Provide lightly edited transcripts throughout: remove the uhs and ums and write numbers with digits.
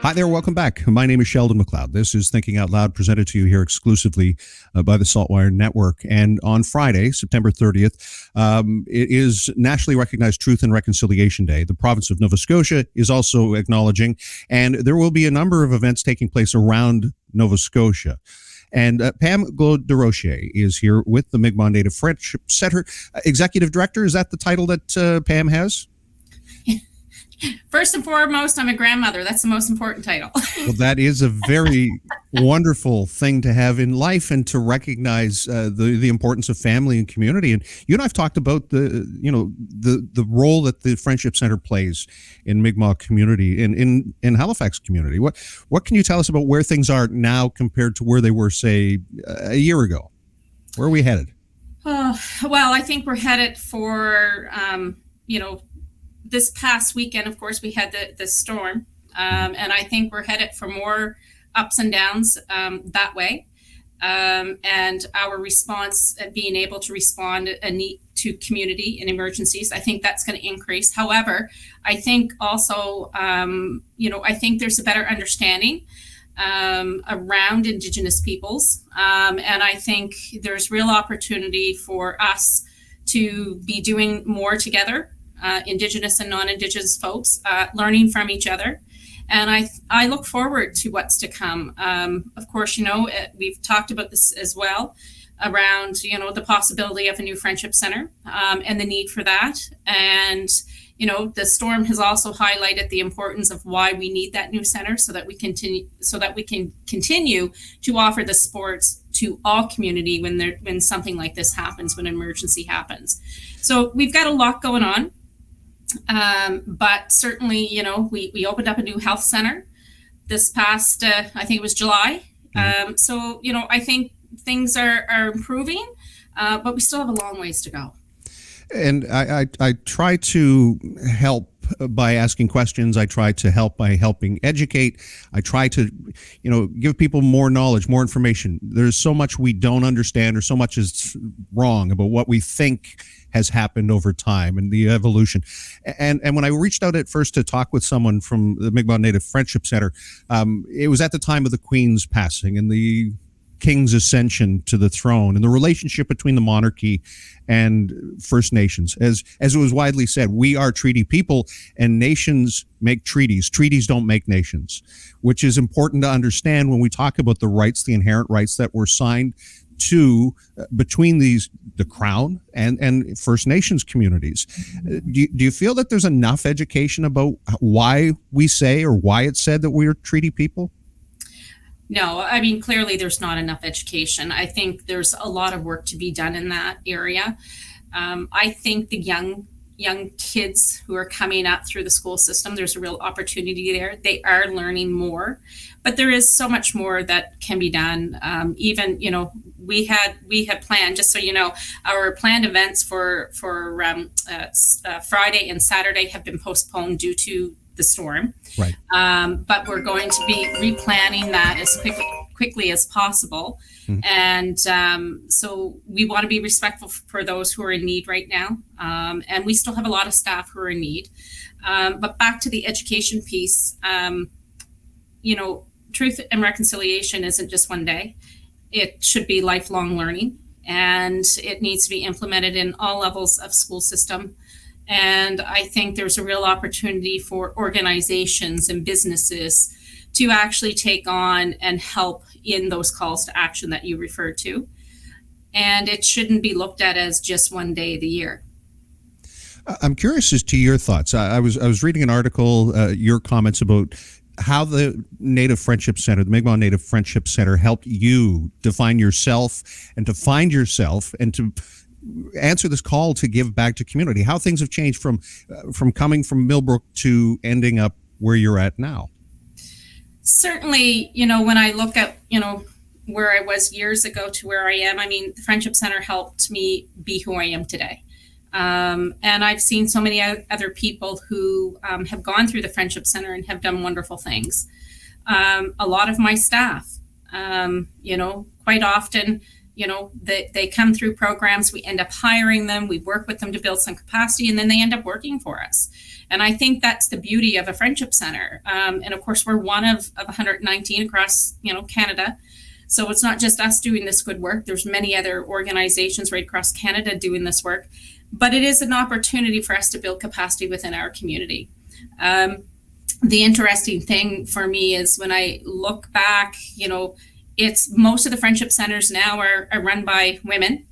Hi there, welcome back. My name is Sheldon McLeod. This is Thinking Out Loud, presented to you here exclusively by the Saltwire Network. And on Friday, September 30th, it is nationally recognized Truth and Reconciliation Day. The province of Nova Scotia is also acknowledging, and there will be a number of events taking place around Nova Scotia. And Pam Glode Desrochers is here with the Mi'kmaq Native Friendship Centre. Executive Director, is that the title that Pam has? First and foremost, I'm a grandmother. That's the most important title. Well, that is a very wonderful thing to have in life, and to recognize the importance of family and community. And you and I've talked about the role that the Friendship Centre plays in Mi'kmaq community, in Halifax community. What can you tell us about where things are now compared to where they were, say, a year ago? Where are we headed? Well, I think we're headed for this past weekend, of course, we had the storm, and I think we're headed for more ups and downs that way. And our response, being able to respond to community in emergencies, I think that's going to increase. However, I think also, I think there's a better understanding around Indigenous peoples, and I think there's real opportunity for us to be doing more together. Indigenous and non-Indigenous folks, learning from each other. And I look forward to what's to come. Of course, we've talked about this as well, around, the possibility of a new Friendship Centre, and the need for that. And, the storm has also highlighted the importance of why we need that new centre, so that we can continue to offer the sports to all community when something like this happens, when an emergency happens. So we've got a lot going on. But certainly, we opened up a new health center this past, I think it was July. So, I think things are improving, but we still have a long ways to go. And I try to help by asking questions. I try to help by helping educate. I try to, give people more knowledge, more information. There's so much we don't understand, or so much is wrong about what we think has happened over time and the evolution. And when I reached out at first to talk with someone from the Mi'kmaq Native Friendship Centre, it was at the time of the Queen's passing and the King's ascension to the throne, and the relationship between the monarchy and First Nations. As it was widely said, we are treaty people, and nations make treaties. Treaties don't make nations, which is important to understand when we talk about the rights, the inherent rights that were signed to between the Crown and First Nations communities. Do you feel that there's enough education about why we say, or why it's said, that we are treaty people? No, I mean, clearly there's not enough education. I think there's a lot of work to be done in that area. I think the young kids who are coming up through the school system, there's a real opportunity there. They are learning more, but there is so much more that can be done. Even, we had planned, just so you know, our planned events for Friday and Saturday have been postponed due to the storm. Right. But we're going to be replanning that as quickly as possible. Mm-hmm. And so we want to be respectful for those who are in need right now. And we still have a lot of staff who are in need. But back to the education piece, truth and reconciliation isn't just one day. It should be lifelong learning, and it needs to be implemented in all levels of school system. And I think there's a real opportunity for organizations and businesses to actually take on and help in those calls to action that you referred to. And it shouldn't be looked at as just one day of the year. I'm curious as to your thoughts. I was reading an article, your comments about how the Native Friendship Centre, the Mi'kmaq Native Friendship Centre, helped you define yourself and to find yourself and to answer this call to give back to community. How things have changed from coming from Millbrook to ending up where you're at now. Certainly, when I look at, where I was years ago to where I am, I mean, the Friendship Centre helped me be who I am today. And I've seen so many other people who have gone through the Friendship Centre and have done wonderful things. A lot of my staff, quite often, they come through programs, we end up hiring them, we work with them to build some capacity, and then they end up working for us. And I think that's the beauty of a friendship center. And of course, we're one of 119 across, Canada. So it's not just us doing this good work. There's many other organizations right across Canada doing this work. But it is an opportunity for us to build capacity within our community. The interesting thing for me is when I look back, it's most of the friendship centers now are run by women,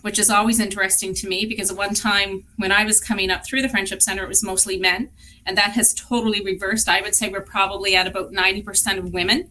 which is always interesting to me, because at one time when I was coming up through the friendship center, it was mostly men, and that has totally reversed. I would say we're probably at about 90% of women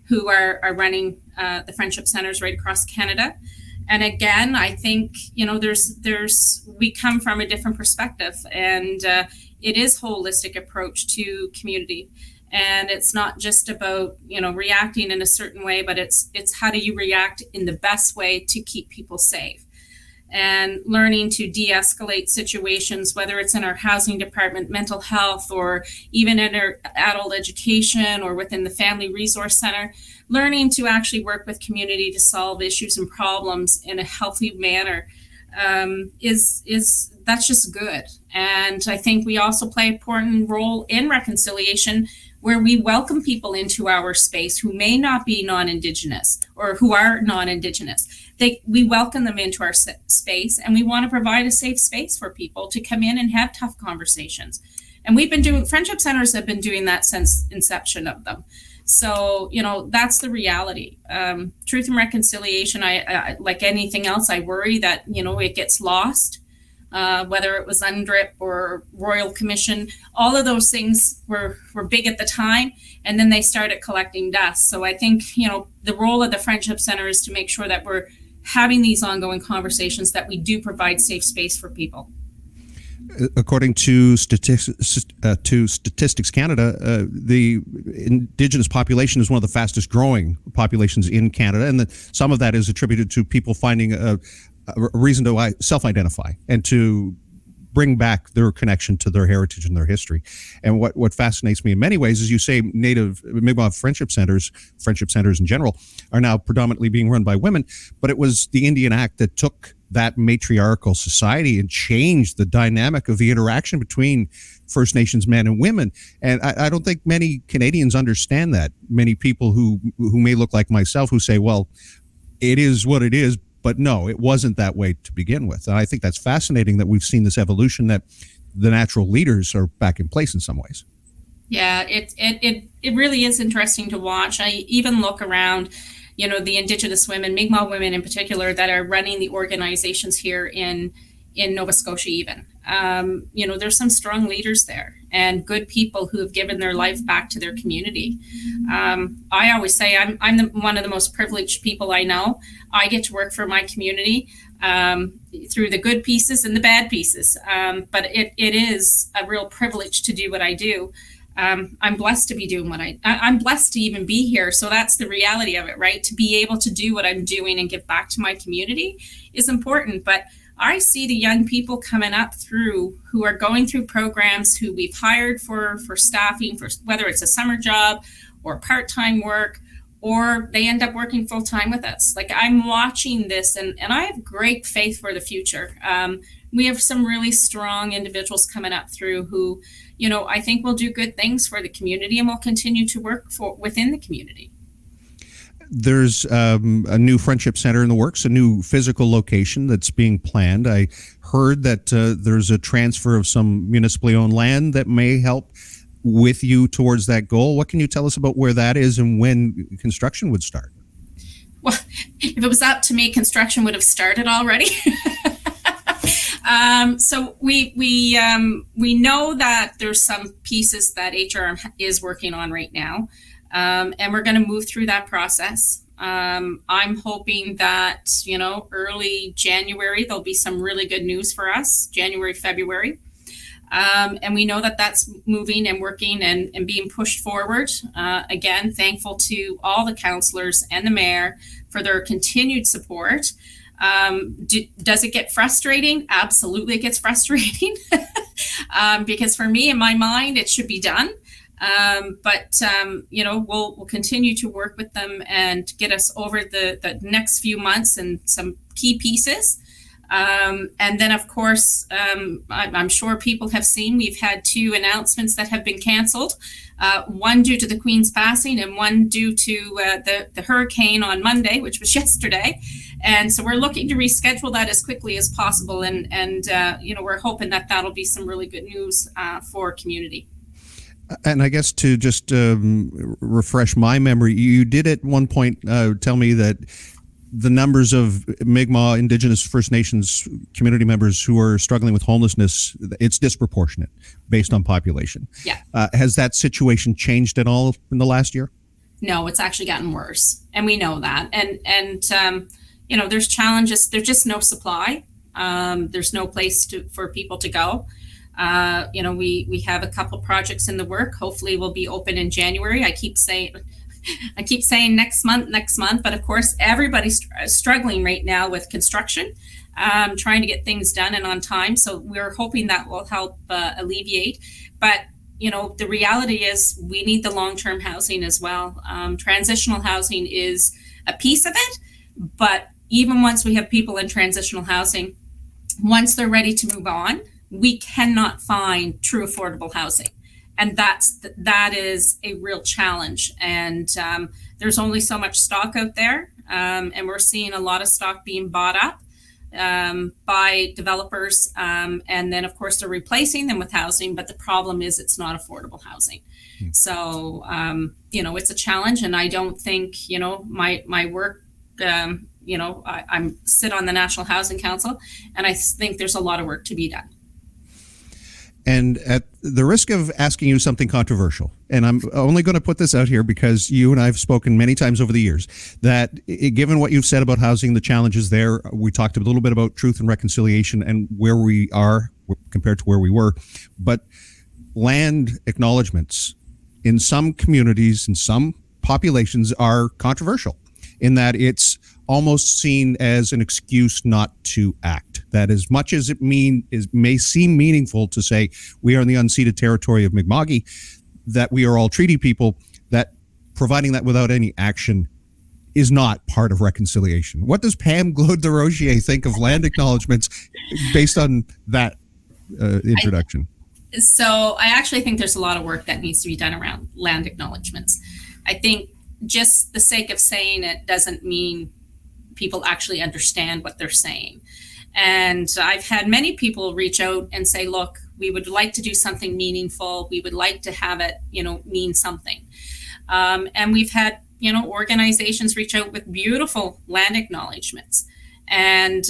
who are running the friendship centers right across Canada. And again, I think, we come from a different perspective, and it is holistic approach to community. And it's not just about, reacting in a certain way, but it's how do you react in the best way to keep people safe, and learning to de-escalate situations, whether it's in our housing department, mental health, or even in our adult education or within the family resource center, learning to actually work with community to solve issues and problems in a healthy manner that's just good. And I think we also play an important role in reconciliation, where we welcome people into our space who may not be non-Indigenous or who are non-Indigenous. We welcome them into our space, and we want to provide a safe space for people to come in and have tough conversations. And friendship centers have been doing that since inception of them. So, that's the reality. Truth and reconciliation, I like anything else, I worry that, it gets lost. Whether it was UNDRIP or Royal Commission, all of those things were big at the time, and then they started collecting dust. So I think, the role of the Friendship Center is to make sure that we're having these ongoing conversations, that we do provide safe space for people. According to Statistics Canada, the Indigenous population is one of the fastest growing populations in Canada, and some of that is attributed to people finding a reason to self-identify and to bring back their connection to their heritage and their history. And what fascinates me in many ways is, you say Native Mi'kmaq friendship centers in general, are now predominantly being run by women, but it was the Indian Act that took that matriarchal society and changed the dynamic of the interaction between First Nations men and women. And I don't think many Canadians understand that. Many people who may look like myself, who say, well, it is what it is, but no, it wasn't that way to begin with. And I think that's fascinating that we've seen this evolution, that the natural leaders are back in place in some ways. Yeah, it really is interesting to watch. I even look around, the Indigenous women, Mi'kmaq women in particular, that are running the organizations here in Nova Scotia even. There's some strong leaders there and good people who have given their life back to their community. I always say I'm one of the most privileged people I know. I get to work for my community through the good pieces and the bad pieces. But it is a real privilege to do what I do. I'm blessed to be doing what I'm blessed to even be here. So that's the reality of it, right? To be able to do what I'm doing and give back to my community is important. But I see the young people coming up through who are going through programs, who we've hired for staffing, for whether it's a summer job or part-time work, or they end up working full-time with us. Like, I'm watching this and I have great faith for the future. We have some really strong individuals coming up through who, I think will do good things for the community and will continue to work within the community. There's a new friendship center in the works, a new physical location that's being planned. I heard that there's a transfer of some municipally owned land that may help with you towards that goal. What can you tell us about where that is and when construction would start? Well, if it was up to me, construction would have started already. So we know that there's some pieces that HRM is working on right now. And we're going to move through that process. I'm hoping that, early January, there'll be some really good news for us, January, February. And we know that that's moving and working and being pushed forward. Again, thankful to all the councillors and the mayor for their continued support. Does it get frustrating? Absolutely, it gets frustrating. Because for me, in my mind, it should be done. We'll continue to work with them and get us over the next few months and some key pieces. And then, of course, I'm sure people have seen we've had 2 announcements that have been canceled, one due to the Queen's passing and one due to the hurricane on Monday, which was yesterday. And so we're looking to reschedule that as quickly as possible. And we're hoping that that'll be some really good news for community. And I guess to just refresh my memory, you did at one point tell me that the numbers of Mi'kmaq, Indigenous First Nations community members who are struggling with homelessness, it's disproportionate based on population. Yeah. Has that situation changed at all in the last year? No, it's actually gotten worse. And we know that. And there's challenges. There's just no supply. There's no place for people to go. We have a couple projects in the work. Hopefully we'll be open in January. I keep saying next month, but of course everybody's struggling right now with construction, trying to get things done and on time. So we're hoping that will help alleviate. But the reality is we need the long-term housing as well. Transitional housing is a piece of it, but even once we have people in transitional housing, once they're ready to move on, we cannot find true affordable housing. And that is a real challenge. And there's only so much stock out there. And we're seeing a lot of stock being bought up by developers. And then, of course, they're replacing them with housing. But the problem is it's not affordable housing. So, it's a challenge. And I don't think, my work, I sit on the National Housing Council, and I think there's a lot of work to be done. And at the risk of asking you something controversial, and I'm only going to put this out here because you and I have spoken many times over the years, that given what you've said about housing, the challenges there, we talked a little bit about truth and reconciliation and where we are compared to where we were. But land acknowledgements in some communities, in some populations, are controversial in that it's almost seen as an excuse not to act. That as much as it may seem meaningful to say we are in the unceded territory of Mi'kmaq, that we are all treaty people, that providing that without any action is not part of reconciliation. What does Pam Glode Desrochers think of land acknowledgements based on that introduction? So I actually think there's a lot of work that needs to be done around land acknowledgements. I think just the sake of saying it doesn't mean people actually understand what they're saying. And I've had many people reach out and say, look, we would like to do something meaningful. We would like to have it, mean something. And we've had, organizations reach out with beautiful land acknowledgements. And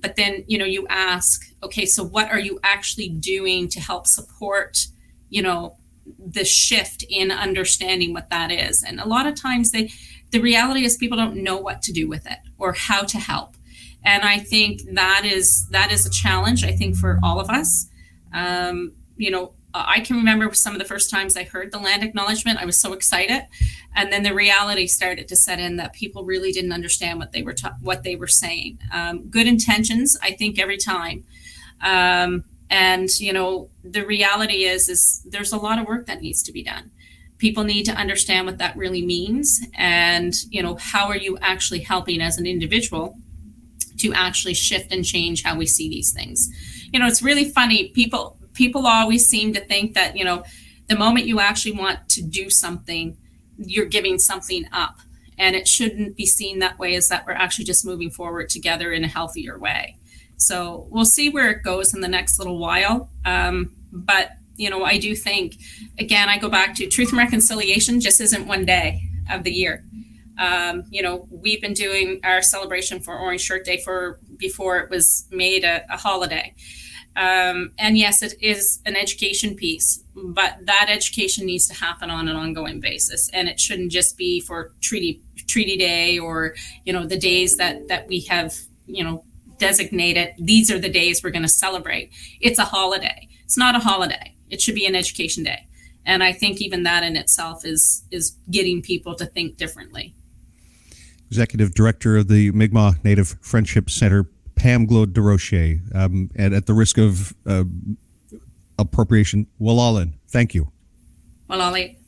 but then, you ask, okay, so what are you actually doing to help support, the shift in understanding what that is? And a lot of times the reality is people don't know what to do with it or how to help. And I think that is a challenge, I think, for all of us. I can remember some of the first times I heard the land acknowledgement, I was so excited. And then the reality started to set in that people really didn't understand what they were saying. Good intentions, I think, every time. The reality is there's a lot of work that needs to be done. People need to understand what that really means. And, how are you actually helping as an individual to actually shift and change how we see these things? It's really funny. People always seem to think that, the moment you actually want to do something, you're giving something up. And it shouldn't be seen that way, as that we're actually just moving forward together in a healthier way. So we'll see where it goes in the next little while. But I do think, again, I go back to truth and reconciliation just isn't one day of the year. We've been doing our celebration for Orange Shirt Day before it was made a holiday. And yes, it is an education piece, but that education needs to happen on an ongoing basis. And it shouldn't just be for Treaty Day or, the days that we have, designated. These are the days we're going to celebrate. It's a holiday. It's not a holiday. It should be an education day. And I think even that in itself is getting people to think differently. Executive Director of the Mi'kmaq Native Friendship Center, Pam Glode Desrochers, and at the risk of appropriation, Walalin, thank you. Well, I'll